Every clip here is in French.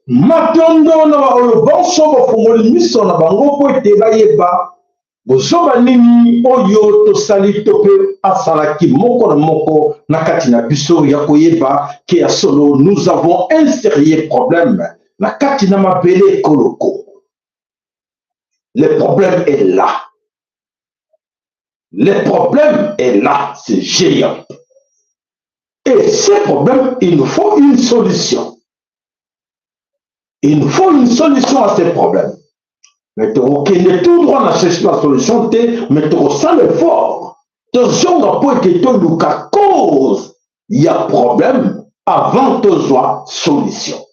Matondo na ba bonso ba fongoli miso na bango po ete bayeba bozoba nini oyo tosali to pe asalaki moko na moko na kati na biso ya koyeba ke ya solo nous avons un sérieux problème na kati na mabele koloko. Le problème est là. Le problème est là, c'est géant. Et ce problème, il nous faut une solution. Il nous faut une solution à ces problèmes. Mais tu as tout droit à chercher la solution, mais tu ressens l'effort. Tu as pas été tout cas cause. Il y a problème avant que tu sois solution.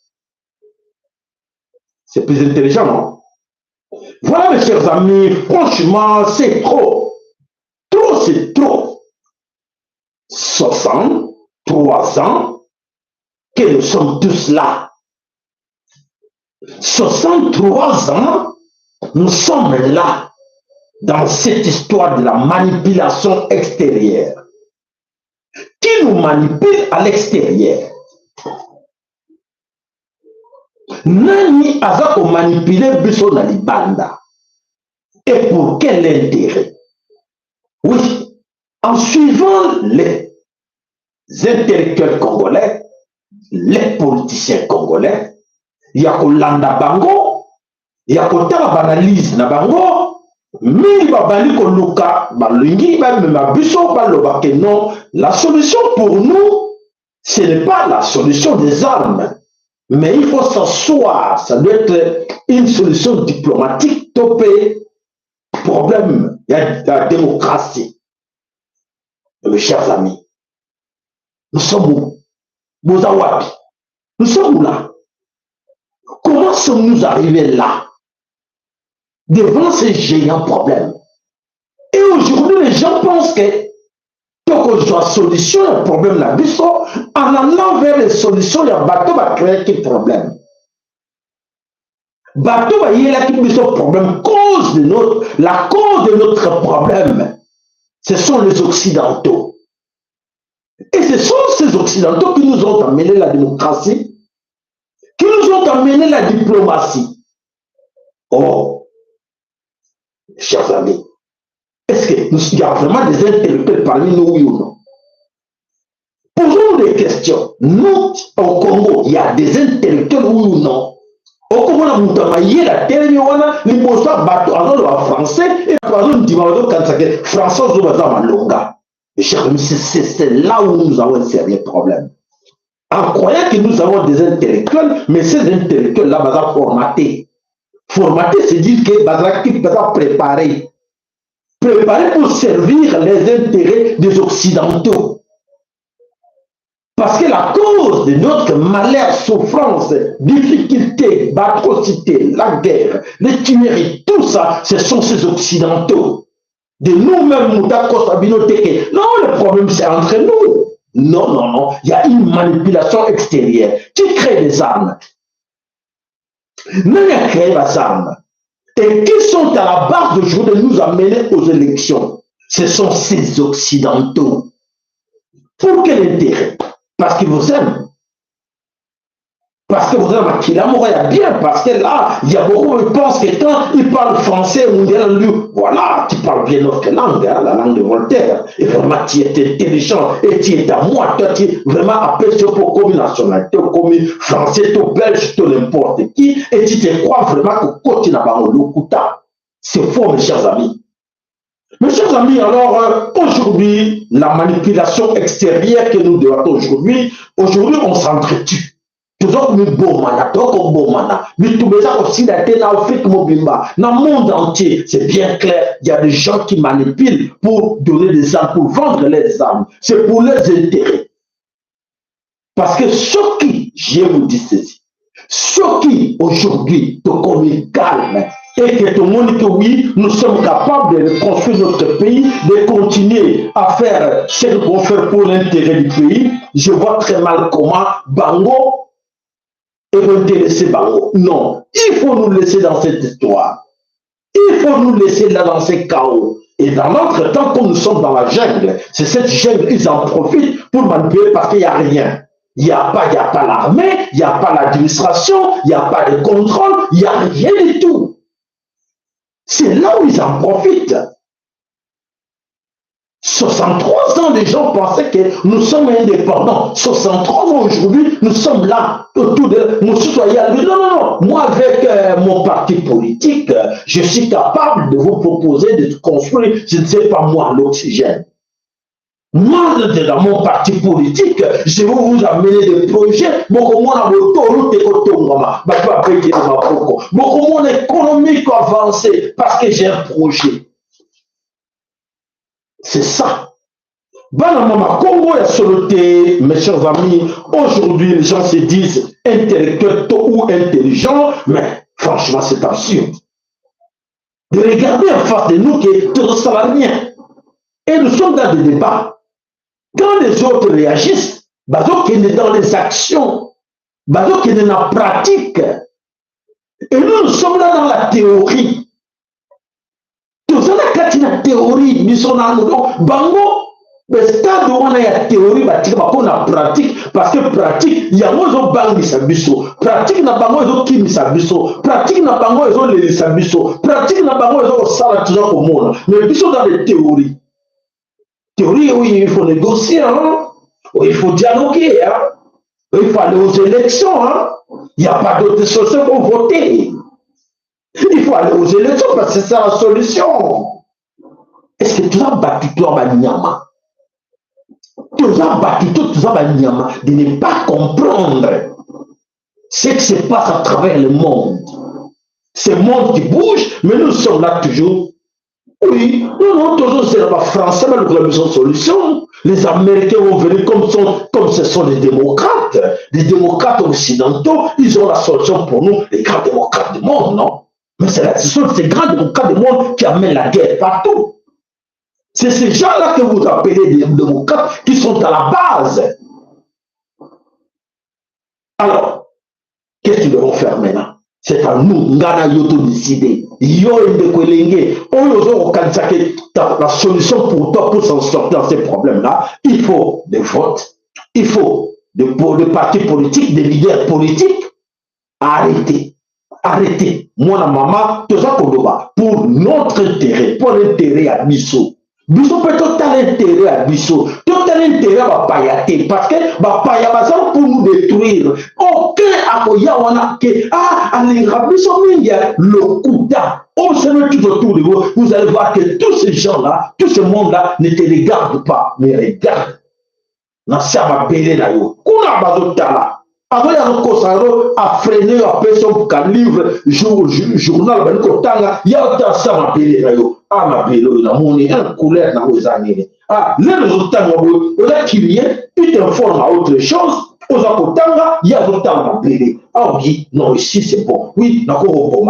C'est plus intelligent, non? Voilà, mes chers amis, franchement, c'est trop. Trop, c'est trop. 63 ans que nous sommes tous là. 63 ans, nous sommes là dans cette histoire de la manipulation extérieure. Qui nous manipule à l'extérieur? Nani aza ko manipuler biso na libanda? Et pour quel intérêt? Oui, en suivant les intellectuels congolais, les politiciens congolais, il y a kolanda bango, il y a kotala banalise na bango, mais babali koluka balingi ba mema biso baloba que non, la solution pour nous, ce n'est pas la solution des armes. Mais il faut s'asseoir, ça doit être une solution diplomatique, topé, problème, il y a la démocratie. Mes chers amis, nous sommes où? Bozawapi. Nous sommes où là? Comment sommes-nous arrivés là? Devant ces géants problèmes. Et aujourd'hui, les gens pensent que pour que je sois solution au problème là, en allant vers les solutions, il y a bateau va créer quel problème. Bateau va y aller qui problème. La cause de notre problème, ce sont les Occidentaux. Et ce sont ces Occidentaux qui nous ont amené la démocratie, qui nous ont amené la diplomatie. Oh, chers amis, est-ce qu'il y a vraiment des intellectuels parmi nous, oui ou non? Posons des questions. Nous, au Congo, il y a des intellectuels, oui ou non? Au Congo, on a la télé, on a les mots français, et par exemple, français, c'est là où nous avons un sérieux problème. En croyant que nous avons des intellectuels, mais ces intellectuels-là, sont formatés. Formatés, c'est dire que sont préparés. Préparés pour servir les intérêts des Occidentaux. Parce que la cause de notre malheur, souffrance, difficulté, atrocité, la guerre, les tueries, tout ça, ce sont ces Occidentaux. De nous-mêmes, non, le problème c'est entre nous. Non, non, non, il y a une manipulation extérieure qui crée des armes. Nous avons créé les armes. Et qui sont à la base d'aujourd'hui de nous amener aux élections? Ce sont ces Occidentaux. Pour quel intérêt? Parce qu'ils vous aiment. Parce que vous aimez qu'il a bien. Parce que là, il y a beaucoup qui pensent que quand ils parlent français, on dit voilà, tu parles bien notre langue, hein, la langue de Voltaire. Et vraiment, tu es intelligent et tu es à moi. Toi, tu es vraiment appelé pour comme nationalité, comme français, tout belge, tout n'importe qui. Et tu te crois vraiment que quand tu n'as pas le Kuta. C'est faux, mes chers amis. Mes chers amis, alors aujourd'hui, la manipulation extérieure que nous devons aujourd'hui, on s'entretue. Toujours nous bomana, donc bomana. Mais tout ça aussi dans l'Afrique mobimba, dans le monde entier, c'est bien clair. Il y a des gens qui manipulent pour donner des armes, pour vendre les armes. C'est pour leurs intérêts. Parce que ceux qui, je vous dis ceci, ceux qui aujourd'hui te commis calme et que tout le monde dit que oui, nous sommes capables de reconstruire notre pays, de continuer à faire ce que nous faire pour l'intérêt du pays, je vois très mal comment Bango et intéresser Bango. Non, il faut nous laisser dans cette histoire. Il faut nous laisser là dans ces chaos. Et dans notre temps, comme nous sommes dans la jungle, c'est cette jungle, ils en profitent pour manipuler parce qu'il n'y a rien. Il n'y a pas l'armée, il n'y a pas l'administration, il n'y a pas de contrôle, il n'y a rien du tout. C'est là où ils en profitent. 63 ans, les gens pensaient que nous sommes indépendants. 63 ans aujourd'hui, nous sommes là, autour de nos citoyens. Non, non, non. Moi, avec mon parti politique, je suis capable de vous proposer de construire, je ne sais pas moi, l'oxygène. Moi, dans mon parti politique, je vais vous amener des projets. Beaucoup moins économique avancé parce que j'ai un projet. C'est ça. Banamama Congo est soloté, mes chers amis. Aujourd'hui, les gens se disent intellectuels ou intelligents, mais franchement, c'est absurde. De regarder en face de nous que ça va rien. Et nous sommes dans des débats. Quand les autres réagissent, bazo qui est dans les actions, bazo qui est dans la pratique. Et nous sommes là dans la théorie. Tout ça, la théorie, nous sommes là, bango. Mais stade où on a la théorie, on a pratique, parce que pratique, il y a un bangi sabiso, pratique n'a pas un kimi sabiso, pratique n'a pas un les sabiso, pratique n'a pas un sala toujours au monde. Mais ils sont dans les théories. Théorie, oui, il faut négocier, hein? Il faut dialoguer, hein? Il faut aller aux élections, hein? Il n'y a pas d'autre solution pour voter. Il faut aller aux élections parce que c'est ça la solution. Est-ce que tu as battu toi, Banyama? Tu as battu tout ça, Banyama, de ne pas comprendre ce qui se passe à travers le monde. Ce monde qui bouge, mais nous sommes là toujours. Oui, non, toujours c'est la français, mais nous avons besoin de solution. Les Américains vont venir comme ce sont des démocrates occidentaux, ils ont la solution pour nous, les grands démocrates du monde, non? Mais ce sont ces grands démocrates du monde qui amènent la guerre partout. C'est ces gens-là que vous appelez des démocrates qui sont à la base. Alors, qu'est-ce qu'ils devront faire maintenant? C'est à nous, Ngana Yoto décider. Yo Ndekwelenge, la solution pour toi pour s'en sortir dans ces problèmes-là, il faut des votes, il faut des partis politiques, des leaders politiques. Arrêtez, arrêtez. Moi, la maman, tout ça pour notre intérêt, pour l'intérêt à Bissot. Bissot peut tout l'intérêt à Bissot. Tout l'intérêt à Payaté. Parce que Payaté pour nous détruire. Aucun Akoya que allez, Bissot, il y a le coup d'âme. On se met tout autour de vous. Vous allez voir que tous ces gens-là, tout ce monde-là ne te regarde pas, mais regarde. Dans ça va payer là. Kuna bazotala. Avant, il y a un consacré à freiner à personne qui livre journal, il y a un ça va payer là. Ah, ma belle, un couleur dans vos années. Ah, les résultats, on a qu'il y ait, tu t'informes à autre chose. Aux Akotanga, il y a d'autres temps à payer. Ah, oui, non, ici c'est bon. Oui, d'accord, on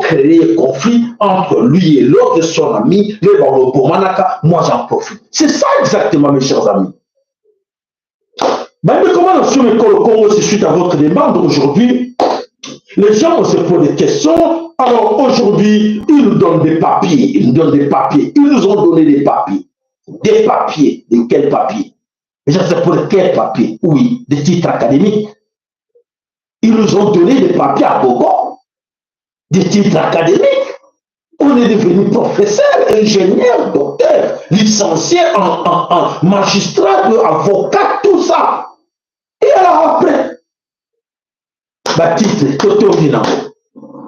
créer un conflit entre lui et l'autre, son ami, les Balobomanaka, moi j'en profite. C'est ça exactement, mes chers amis. Mais comment la Nation École au Congo se suite à votre demande aujourd'hui? Les gens se posent des questions. Alors aujourd'hui, ils nous donnent des papiers. Ils nous donnent des papiers. Ils nous ont donné des papiers. Des papiers. De quels papiers? Les gens se posent quels papiers? Oui, des titres académiques. Ils nous ont donné des papiers à Bogo. Des titres académiques. On est devenu professeur, ingénieur, docteur, licencié en magistrat, avocat, tout ça. Et alors après, titre,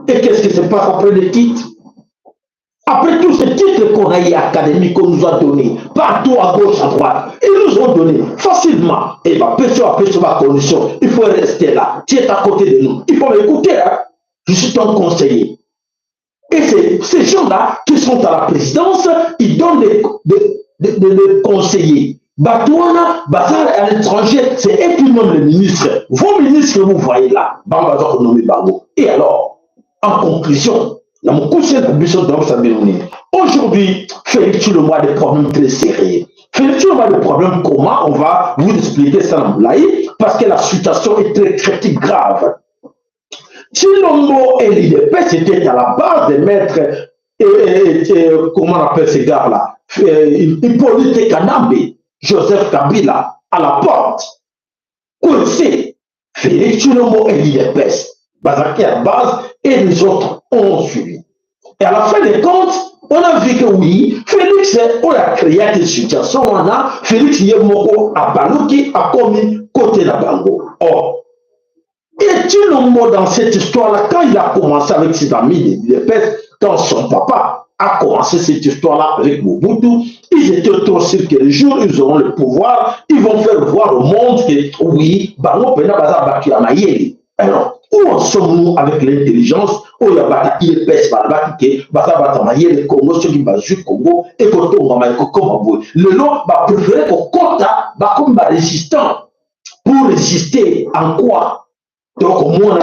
et qu'est-ce qui se passe après les titres? Après tous ces titres qu'on a eu académiques, qu'on nous a donnés, partout à gauche, à droite, ils nous ont donné facilement. Et personne à condition, il faut rester là. Tu es à côté de nous. Il faut m'écouter, hein? Je suis ton conseiller. Et ces gens-là qui sont à la présidence, ils donnent des conseillers. Batouana, Bazar à l'étranger, c'est eux qui nomment les ministres. Vos ministres que vous voyez là, Bambazor nommé Bango. Et alors, en conclusion, aujourd'hui, Félix Tshilombo des problèmes très sérieux. Félix Tshilombo des problèmes comment on va vous expliquer ça dans Blaye, parce que la situation est très critique, grave. Tshilombo et l'IDP, c'était à la base de mettre, comment on appelle ces gars-là, Hippolyte Kanambe, Joseph Kabila, à la porte. coincé. Félix Tshilombo et l'IDPS, Bazaki à base, et les autres ont suivi. Et à la fin des comptes, on a vu que oui, Félix, on a créé des situations, on a Félix Yemoko à Balouki a commis côté de Bango. Or, et Tshilombo dans cette histoire-là, quand il a commencé avec ses amis de l'IDPS, quand son papa a commencé cette histoire-là avec Mobutu, ils étaient trop sûrs que le jour où ils auront le pouvoir, ils vont faire voir au monde que oui, Bango Pena Baza Baki Amayeli. Alors, où en sommes-nous avec l'intelligence? Où il y a Bata IPS, Baza Bata Mayeli, Congo, ceux qui basent le Congo, et Koto Mama et Kokomabou. Le long va préférer qu'au Kota, comme résistant. Pour résister en quoi? Donc, moi,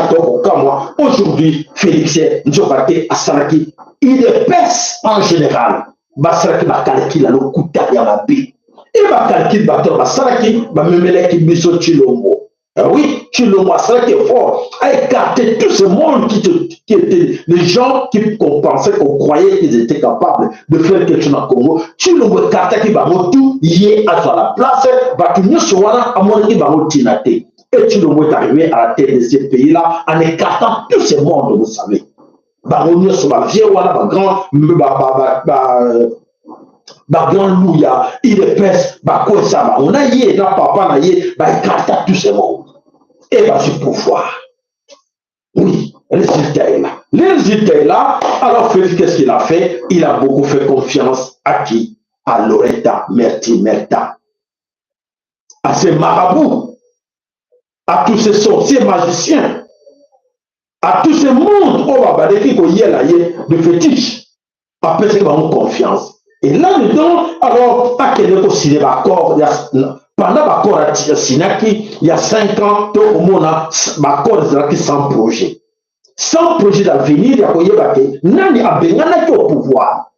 aujourd'hui, Félix Nzobate Asalaki, il pèse en général. Basalaki va calculer le coup d'Ayamabe. Il va calculer le Basalaki, va me mêler qui biso Tshilombo. Oui, Tshilombo Asalaki est fort. A écarté tout ce monde qui étaient les gens qui pensaient, qu'on croyait qu'ils étaient capables de faire quelque chose en Congo. Tshilombo écarté qui va tout y est à la place, va tout nous soit à mon qui va tinate. Et Tshilombo est arrivé à la tête de ces pays-là en écartant tous ces mondes, vous savez. Baronio sur ma vieille, voilà, grand louya, il est pèse, quoi ça, on a yé, là, papa, na yé, écarter tous ces mondes. Et du pouvoir. Oui, le résultat est là. Le résultat est là. Alors, Félix, qu'est-ce qu'il a fait? Il a beaucoup fait confiance à qui? À Loretta Merta. À ces marabouts. À tous ces sorciers magiciens, à tous ces mondes, de fétiche, après c'est vraiment confiance. Et là-dedans, alors, à quel est aussi l'accord, pendant l'accord à Sinaki, il y a 5 ans, au monde, l'accord sans projet. Sans projet d'avenir, il y a Koyebake, Nani a béni au pouvoir.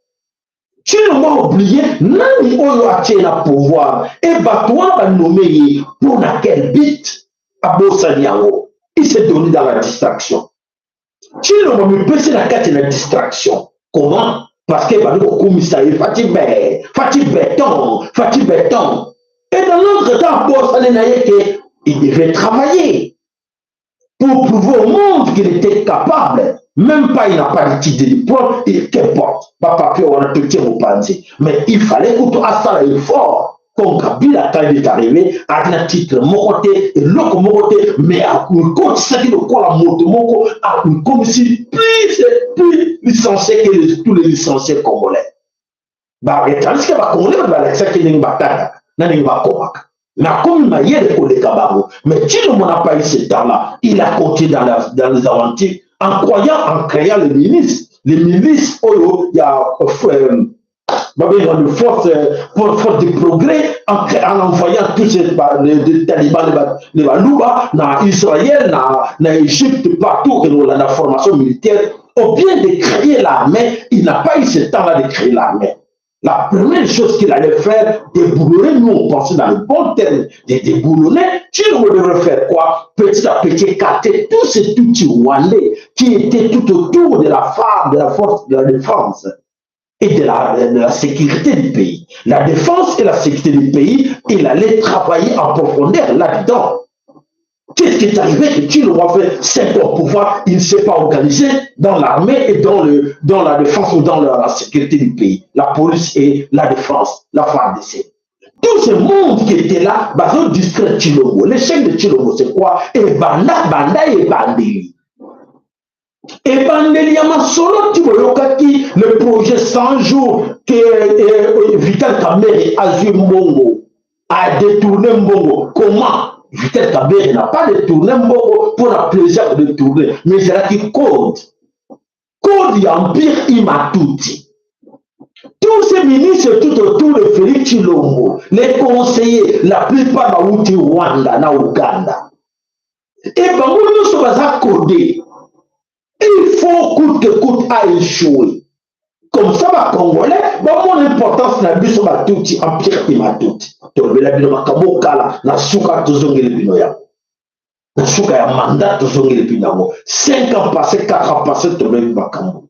Tu ne m'as oublié, Nani Oyo a tenu le pouvoir, et Batouan va nommer pour quel but? Il s'est donné dans la distraction. Tu ne me peux la carte de la distraction. Comment? Parce que Fatih béton. Et dans l'autre temps, il devait travailler pour prouver au monde qu'il était capable. Même pas, il n'a pas de titre de diplôme, qu'importe. Mais il fallait qu'on fasse l'effort. Quand Kabila est arrivé, à un titre mokoté et l'autre mokoté, mais à un compte, c'est que le quoi la moto, à une commission plus licencié que tous les licenciés congolais. Bah, et tandis que les Congolais, c'est ça qui n'est pas batata, n'est pas convaincre. La commune m'a yé de Kababo, mais tu ne m'as pas eu ce temps-là. Il a continué dans les aventures en croyant, en créant les milices. Les milices, il y a une force de progrès en envoyant tous ces talibans, les Balouba, dans Israël, dans Égypte, partout, et dans la formation militaire, au bien de créer l'armée, il n'a pas eu ce temps-là de créer l'armée. La première chose qu'il allait faire, déboulonner, nous on pensait dans le bon terme, de déboulonner, tu devrais faire quoi? Petit à petit, écarter tous ces outils rwandais qui étaient tout autour de la force de la défense et de la sécurité du pays. La défense et la sécurité du pays, il allait travailler en profondeur là-dedans. Qu'est-ce qui est arrivé que tu le vois faire 5 ans au pouvoir, il ne s'est pas organisé dans l'armée et dans la défense ou dans la sécurité du pays. La police et la défense, la FARDC. Tout ce monde qui était là, bazo distrait Tshilombo. L'échec de Tshilombo, c'est quoi? Et Banda et Bandeli. Et Bandeli Yamasolo, tu vois, le projet 100 jours que Vital Kamerhe a vu Mbongo, a détourné Mbongo. Comment? Vital Kamerhe n'a pas détourné Mbongo pour le plaisir de détourner, mais c'est là qui code. Code Empire Imatuti. Tous ces ministres tout autour de Félix Tshilombo, les conseillers, la plupart d'Aouti Rwanda, na Ouganda. Et nous sommes à coder. Il faut coûte que coûte à échouer. Comme ça, les Congolais, mon importance na biso batuti empire imatuti. Tobela bino makabokala na suka tozongele bino ya. Na suka ya mandat tozongele bino. 5 ans passés, 4 ans passés, tobela makambo.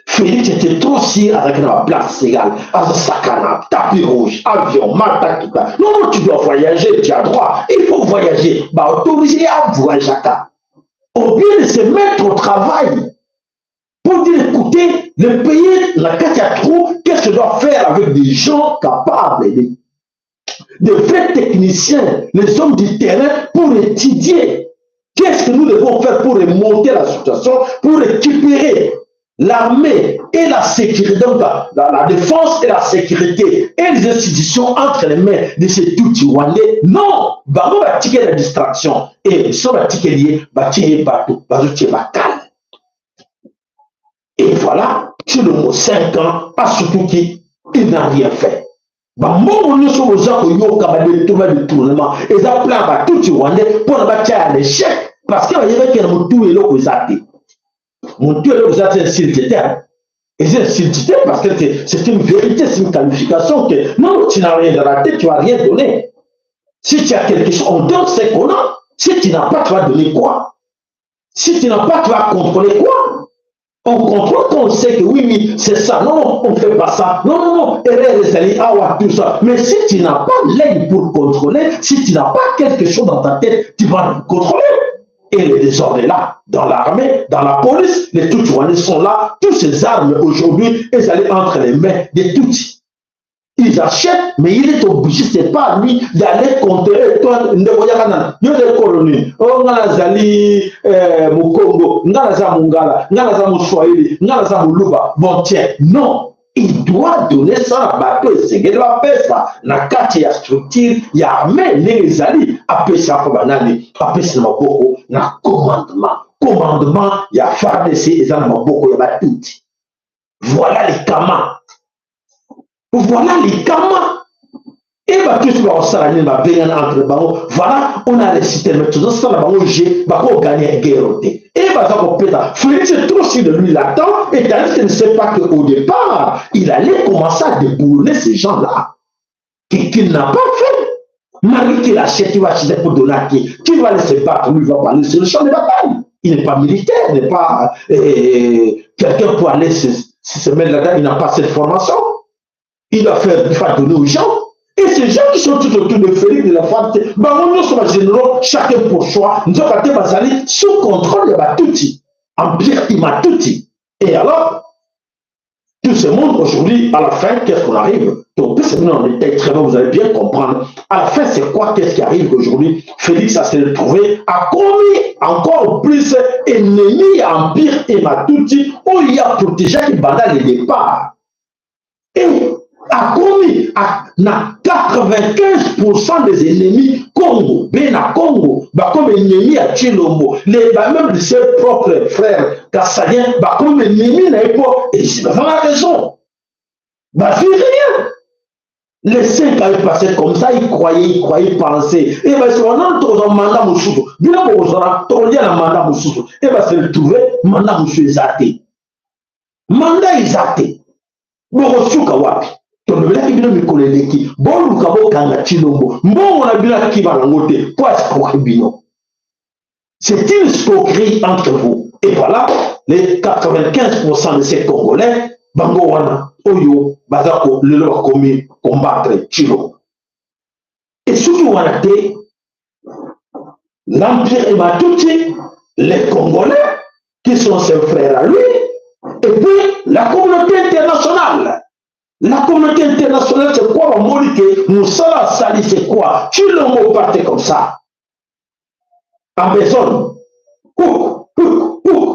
Félix était trop sûr avec la place égale, à Sakana, tapis rouge, avion, matakita. Non, non, tu dois voyager, tu as droit. Il faut voyager. Bah, autoriser à voyager. Au lieu de se mettre au travail pour dire, écoutez, le pays, la carte à trop, qu'est-ce que je dois faire avec des gens capables, des vrais techniciens, les hommes du terrain pour étudier. Qu'est-ce que nous devons faire pour remonter la situation, pour récupérer l'armée et la sécurité, donc la défense et la sécurité et les institutions entre les mains de ces Tutsi-Rwandais? Non! Bango va tirer la distraction. Et si on va tirer lié, va tirer bateau, va tirer bacal. Et voilà, sur le mot 5 ans, à surtout qui il n'a rien fait. Bango nous sommes aux gens qui ont des tournements. Et ça plein va Tutsi-Rwandais pour ne pas tirer à l'échec. Parce qu'il y avait qui ont tout et l'eau aux athées. Mon Dieu, vous êtes un siltité. Et c'est un siltité parce que c'est une vérité, c'est une qualification que non, tu n'as rien raté, tu n'as rien donné. Si tu as quelque chose, on donne ce qu'on a. Si tu n'as pas, tu vas donner quoi? Si tu n'as pas, tu vas contrôler quoi? On contrôle quand on sait que oui, oui, c'est ça. Non, non, on ne fait pas ça. Non, non, non, tout ça. Mais si tu n'as pas l'aide pour contrôler, si tu n'as pas quelque chose dans ta tête, tu vas contrôler. Et les désordres là, dans l'armée, dans la police, les Tutsi sont là, toutes ces armes aujourd'hui, elles allaient entre les mains des Tutsis. Ils achètent, mais il est obligé, c'est pas à lui d'aller contrer toi, il y a des colonies. Oh, Ngalazali, Mukongo, Ngalaza Mungala, Ngalaza Moussouaïli, Ngalaza Mouluba. Bon, tiens, non. Il doit donner ça à bateau et c'est qu'il doit faire ça. La carte, il y a structure, il y a armée, les alliés, après ça, après ça, il y a commandement. Commandement, il y a FARDC, il y a beaucoup, il y a tout. Voilà les kamas. Voilà les kamas. Et bah, tout ce qu'on s'en va bien entre les bancs. Voilà, on a récité le méthode. Ça, la banque, j'ai gagné une guerre. Et bah, ça, on peut ça. Félix est trop sûr de lui là-dedans. Et d'ailleurs, il ne sait pas qu'au départ, il allait commencer à déboulonner ces gens-là. Qu'il n'a pas fait. Malgré qu'il achète, il va acheter pour donner à qui va laisser battre, lui, il va parler sur le champ de bataille. Il n'est pas militaire, il n'est pas quelqu'un pour aller se mettre là-dedans. Il n'a pas cette formation. Il va donner aux gens. Et ces gens qui sont tout autour de Félix, de la femme, nous sommes généraux, chacun pour soi, nous sommes allés sous contrôle de Batuti, Empire Imatuti. Et alors, tout ce monde aujourd'hui, à la fin, qu'est-ce qu'on arrive? Donc, c'est venu en détail très bien, vous allez bien comprendre. À la fin, c'est quoi? Qu'est-ce qui arrive aujourd'hui? Félix a s'est retrouvé, a commis encore plus ennemi à Empire Imatuti, où il a protégé les bandas le départ. Et a commis à 95% des ennemis Congo, Bena Congo, comme ennemi à Chilombo, même de ses propres frères Kassadiens, comme ennemi n'a pas, et c'est pas la raison. C'est rien. Les 5 avaient passé comme ça, ils croyaient penser. Et bien, si on a un mandat Moussoutou, bien qu'on a un mandat Moussoutou, et bien, c'est le trouver, mandat Moussoutou Zate. Mandat Zate. Bon, Wapi. Tolobela kibino mikoleleki bon lukabo kanga chilombo mbongo na bila kibala ngote pour escroquer bino. C'est une escroquerie entre vous. Et voilà, les 95% de ces Congolais, bango wana oyo bazako lelo komi combattre chilo. Et surtout wana te l'Empire Imatuti, les Congolais qui sont ses frères à lui, et puis la communauté internationale. La communauté internationale, c'est quoi? On dit que Moussala Sali, c'est quoi? Tu l'as parti comme ça. En personne.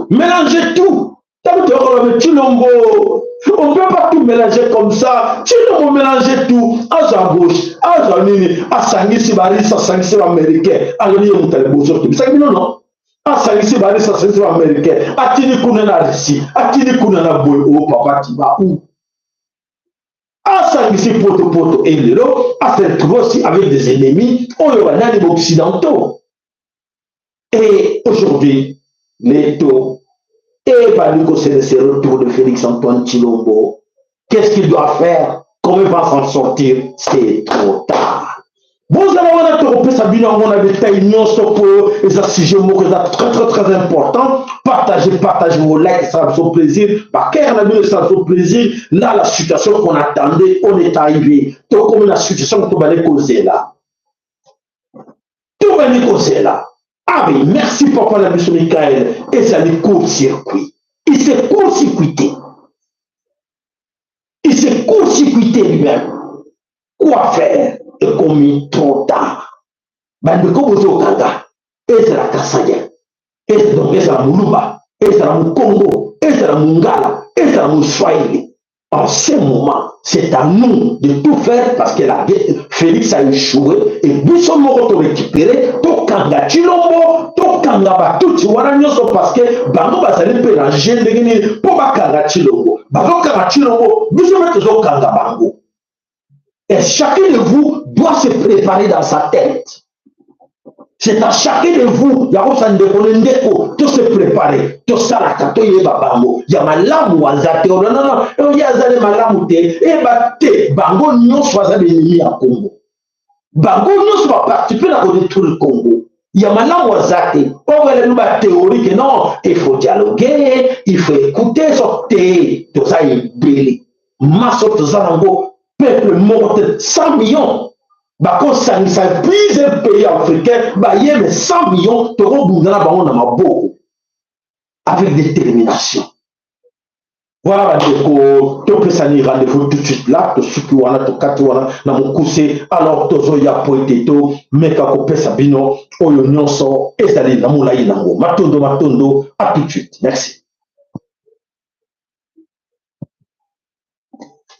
Mélangez tout. On ne peut pas tout mélanger comme ça. Tu l'as mélangé tout. À sa gauche, à sa ligne, à Sangisi Baris, à Sangisi américain. À l'union de l'État. C'est non. À Sangisi Baris, à Sangisi américain. À Tini Kounena Rissi. À Tini Kounena Boy. Oh, papa, tu vas où? À Sangisi Poto et Lelo, à se retrouver aussi avec des ennemis occidentaux. Et aujourd'hui, les taux, et Baluko c'est le retour de Félix Antoine Tshilombo. Qu'est-ce qu'il doit faire? Comment il va s'en sortir? C'est trop tard. Vous allez voir topesa bino on a détail nyonso pour les sujets mots très important. Partagez vos likes, ça me fait plaisir. Par cœur la bino ça me fait plaisir. Là la situation qu'on attendait, on est arrivé. Tout comme la situation que tu vas causer là. Tout va causer là. Ah oui, merci papa la mission Michael. Et ça le court-circuit. Il s'est court-circuité. Il s'est court-circuité lui-même. Quoi faire? Et commis trop tard. Bande comme vous au Kanga. Et c'est la Kassaya. Et c'est la Moulouba. Et c'est la Moukongo. Et c'est la Mungala. Et c'est la Mouswahili. En ce moment, c'est à nous de tout faire parce que Félix a échoué et nous sommes récupérés. Tout Kanga Chilombo, tout Kanga tout Chiwananyoso parce que Bango Basale peut la gêner pour Kanga Chilombo. Bango Kanga Chilombo, nous sommes toujours Kanga Bango. Et chacun de vous doit se préparer dans sa tête. C'est à chacun de vous, il y a tout se préparer, tout ça la kato yeba bango, il y a malamu wazate, non, il y a zale malamu te, et bate, bango non soit zale ennemi à Congo. Bango non soit participer à détruire le Congo. Il y a malamu wazate, on va nous la théorie que non, il faut dialoguer, il faut écouter, sortir, tout ça est brûlé. Masse tout ça, peuple mort, 100 millions. Quand ça plusieurs pays africains, il y a 100 millions de avec détermination. Voilà, tu peux s'en rendez-vous tout de suite là, tu sais que tu as mon coussé, alors tu as poété, mais quand tu as sabino, tu as et ça les matondo, à tout de suite. Merci.